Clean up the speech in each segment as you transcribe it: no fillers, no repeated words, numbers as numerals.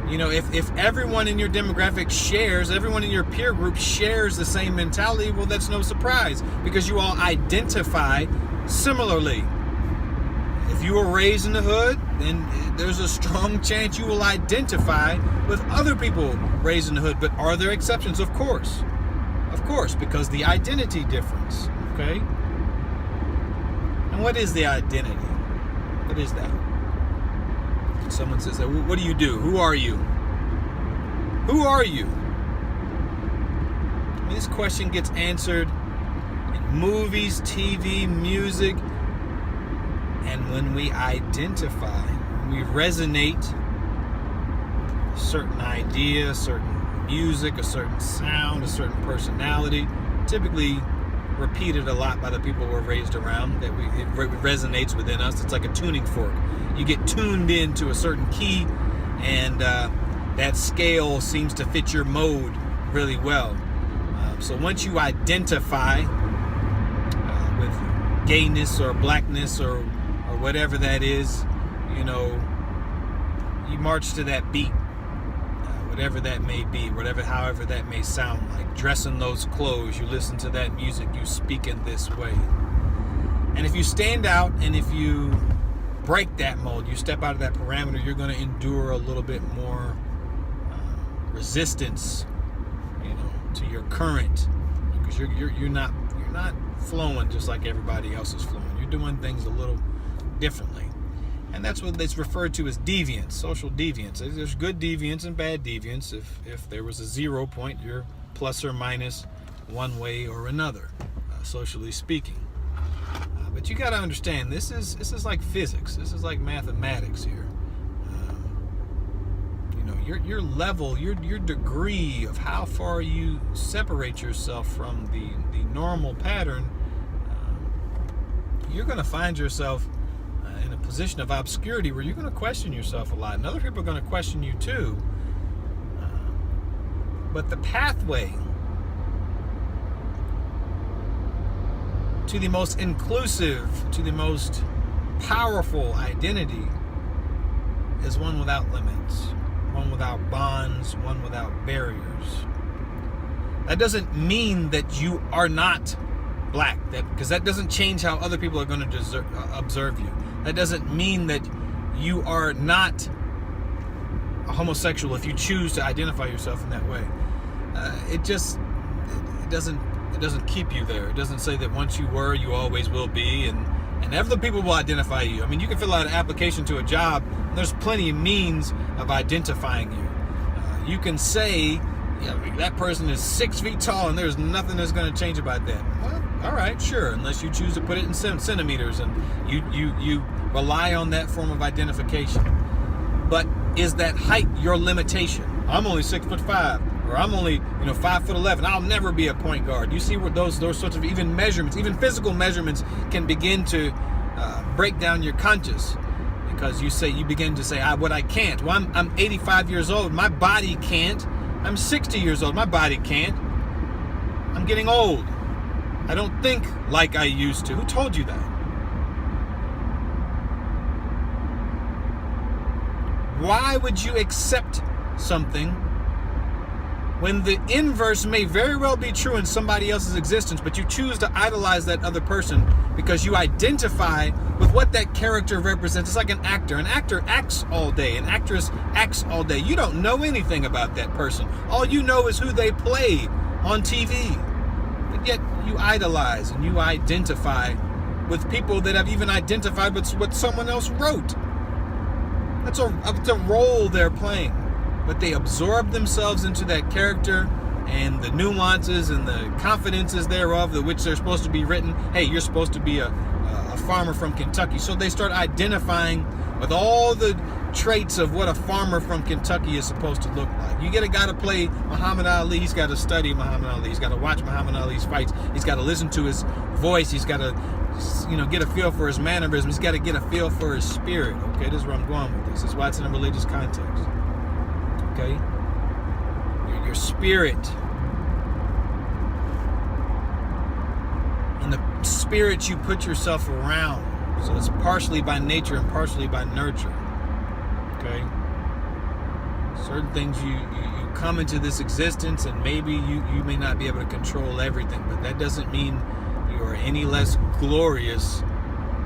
If everyone in your demographic shares, everyone in your peer group shares the same mentality, well, that's no surprise because you all identify similarly. If you were raised in the hood, then there's a strong chance you will identify with other people raised in the hood. But are there exceptions? Of course, because the identity difference, okay? And what is the identity? What is that? Someone says, what do you do? Who are you? Who are you? This question gets answered in movies, TV, music, and when we identify, we resonate a certain idea, a certain music, a certain sound, a certain personality, typically repeated a lot by the people we're raised around, that it resonates within us. It's like a tuning fork. You get tuned into a certain key, and that scale seems to fit your mode really well. So once you identify with gayness or blackness or whatever that is, you march to that beat, whatever that may be, however that may sound like. Dressing those clothes, you listen to that music, you speak in this way. And if you stand out and if you break that mold, you step out of that parameter, you're going to endure a little bit more resistance, to your current, because you're not flowing just like everybody else is flowing. You're doing things a little differently. And that's what it's referred to as deviance, social deviance. There's good deviance and bad deviance. If there was a 0 point, you're plus or minus one way or another, socially speaking. But you got to understand, this is like physics. This is like mathematics here. Your level, your degree of how far you separate yourself from the normal pattern, you're going to find yourself in a position of obscurity where you're going to question yourself a lot, and other people are going to question you too. But the pathway to the most inclusive, to the most powerful identity is one without limits, one without bonds, one without barriers. That doesn't mean that you are not black, because that doesn't change how other people are going to observe you. That doesn't mean that you are not a homosexual if you choose to identify yourself in that way. It doesn't keep you there. It doesn't say that once you were, you always will be, and other people will identify you. I mean, you can fill out an application to a job, and there's plenty of means of identifying you. You can say, that person is 6 feet tall, and there's nothing that's going to change about that. Well, all right, sure, unless you choose to put it in centimeters, and you rely on that form of identification. But is that height your limitation? I'm only 6'5", or I'm only 5'11". I'll never be a point guard. You see where those sorts of even measurements, even physical measurements, can begin to break down your conscience, because you begin to say, what I can't. Well, I'm 85 years old. My body can't. I'm 60 years old. My body can't. I'm getting old. I don't think like I used to. Who told you that? Why would you accept something when the inverse may very well be true in somebody else's existence, but you choose to idolize that other person because you identify with what that character represents? It's like an actor. An actor acts all day. An actress acts all day. You don't know anything about that person. All you know is who they play on TV. But yet you idolize and you identify with people that have even identified with what someone else wrote. It's a role they're playing. But they absorb themselves into that character and the nuances and the confidences thereof, the which they're supposed to be written. Hey, you're supposed to be a farmer from Kentucky. So they start identifying with all the traits of what a farmer from Kentucky is supposed to look like. You get a guy to play Muhammad Ali, he's got to study Muhammad Ali. He's got to watch Muhammad Ali's fights. He's got to listen to his voice. He's got to, get a feel for his mannerisms. He's got to get a feel for his spirit. Okay, this is where I'm going with this. This is why it's in a religious context. Okay? Your spirit. And the spirit you put yourself around. So it's partially by nature and partially by nurture. Okay? Certain things you come into this existence, and maybe you may not be able to control everything, but that doesn't mean you are any less glorious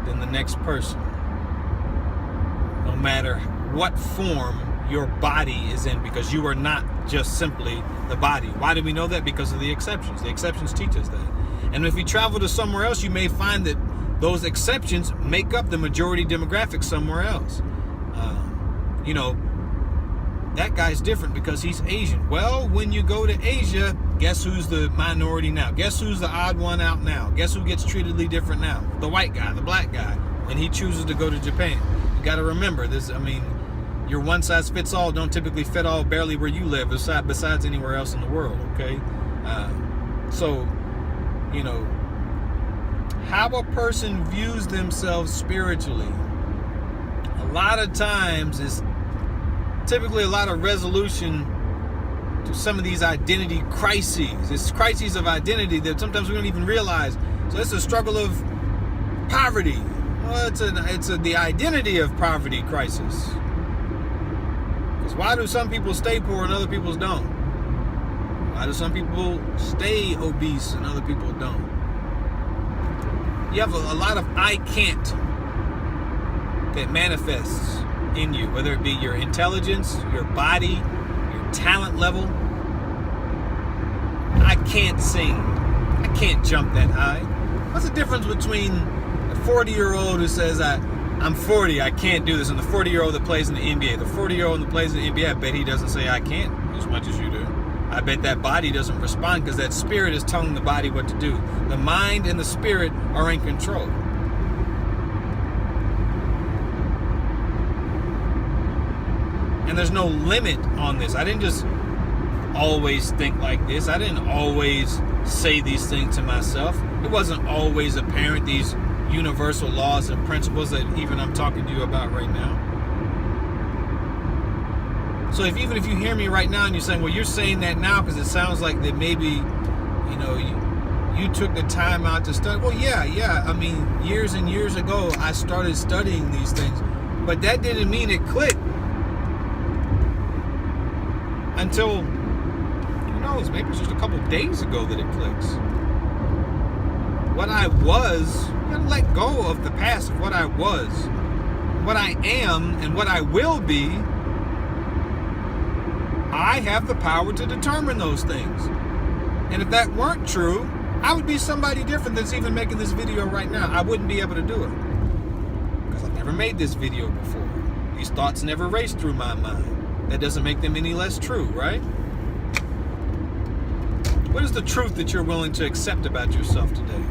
than the next person. No matter what form your body is in, because you are not just simply the body. Why do we know that? Because of the exceptions. The exceptions teach us that. And if you travel to somewhere else, you may find that those exceptions make up the majority demographic somewhere else. That guy's different because he's Asian. Well, when you go to Asia, guess who's the minority now? Guess who's the odd one out now? Guess who gets treated different now? The white guy, the black guy, when he chooses to go to Japan. You got to remember this. Your one size fits all don't typically fit all barely where you live besides anywhere else in the world, okay? How a person views themselves spiritually, a lot of times is typically a lot of resolution to some of these identity crises. It's crises of identity that sometimes we don't even realize. So it's a struggle of poverty. Well, it's the identity of poverty crisis. Because why do some people stay poor and other people don't? Why do some people stay obese and other people don't? You have a lot of I can't that manifests in you, whether it be your intelligence, your body, your talent level. I can't sing. I can't jump that high. What's the difference between a 40-year-old who says, I'm 40, I can't do this, and the 40-year-old that plays in the NBA? The 40-year-old that plays in the NBA, I bet he doesn't say I can't as much as you do. I bet that body doesn't respond because that spirit is telling the body what to do. The mind and the spirit are in control. And there's no limit on this. I didn't just always think like this. I didn't always say these things to myself. It wasn't always apparent, these universal laws and principles that even I'm talking to you about right now. So even if you hear me right now and you're saying, well, you're saying that now because it sounds like that maybe, you took the time out to study. Well, yeah. Years and years ago, I started studying these things. But that didn't mean it clicked. Until, who knows, maybe it's just a couple days ago that it clicks. What I was, you gotta let go of the past of what I was. What I am and what I will be, I have the power to determine those things. And if that weren't true, I would be somebody different that's even making this video right now. I wouldn't be able to do it. Because I've never made this video before. These thoughts never raced through my mind. That doesn't make them any less true, right? What is the truth that you're willing to accept about yourself today?